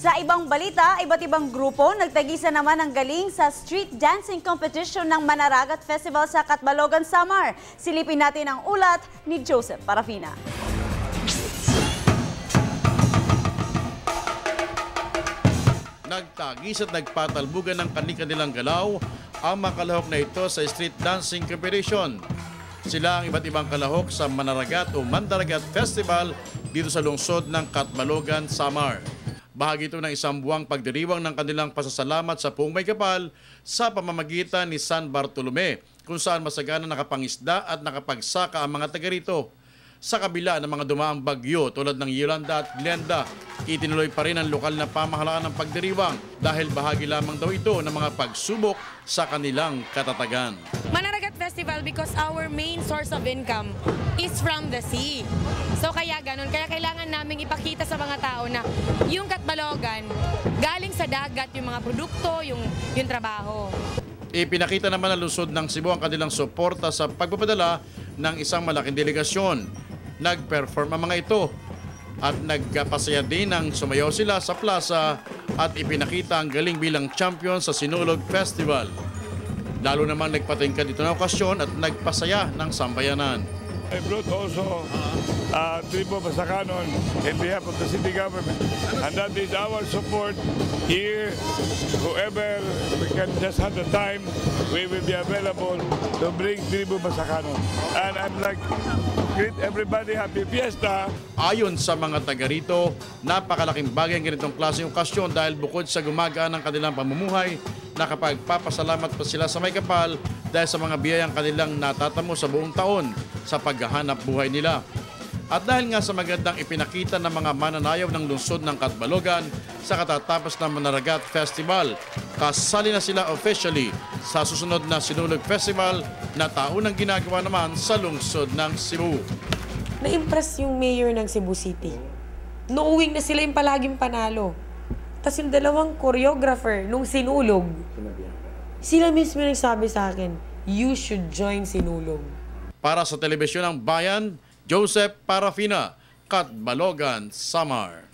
Sa ibang balita, iba't ibang grupo nagtagisan naman ng galing sa street dancing competition ng Manaragat Festival sa Catbalogan, Samar. Silipin natin ang ulat ni Joseph Parafina. Nagtagis at nagpatalbugan ng kanilang galaw ang mga kalahok na ito sa street dancing competition. Sila ang iba't ibang kalahok sa Manaragat o Mandaragat Festival dito sa lungsod ng Catbalogan, Samar. Bahagi ito ng isang buwang pagdiriwang ng kanilang pasasalamat sa Puong May Kapal sa pamamagitan ni San Bartolome, kung saan masagana nakapangisda at nakapagsaka ang mga taga rito. Sa kabila ng mga dumaang bagyo tulad ng Yolanda at Glenda, itinuloy pa rin ang lokal na pamahalaan ng pagdiriwang dahil bahagi lamang daw ito ng mga pagsubok sa kanilang katatagan. Manaragat Festival because our main source of income is from the sea. So kaya ganun, kaya kailangan naming ipakita sa mga tao na yung Catbalogan, galing sa dagat yung mga produkto, yung trabaho. Ipinakita naman ng lungsod ng Cebu ang kanilang suporta sa pagpapadala ng isang malaking delegasyon. Nag-perform ang mga ito at nagpasaya din ng sumayaw sila sa plaza at ipinakita ang galing bilang champion sa Sinulog Festival. Lalo namang nagpatingkad dito na okasyon at nagpasaya ng sambayanan. I brought also Tribo Basakanon in behalf of the city government. And that is our support here. Whoever we can just have the time, we will be available to bring Tribo Basakanon. And I'd like to greet everybody happy fiesta. Ayon sa mga taga rito, napakalaking bagay ang ganitong klaseng okasyon dahil bukod sa gumagaan ng kanilang pamumuhay, nakapagpapasalamat pa sila sa May Kapal dahil sa mga biyayang kanilang natatamo sa buong taon sa paghahanap buhay nila. At dahil nga sa magandang ipinakita ng mga mananayaw ng lungsod ng Catbalogan sa katatapos ng Manaragat Festival, kasali na sila officially sa susunod na Sinulog Festival na taunang ginagawa naman sa lungsod ng Cebu. Na-impress yung mayor ng Cebu City. Knowing na sila yung palaging panalo. Tapos yung dalawang choreographer nung Sinulog, sila mismo nagsabi sa akin, you should join Sinulog. Para sa Telebisyon ng Bayan, Joseph Parafina, Catbalogan, Samar.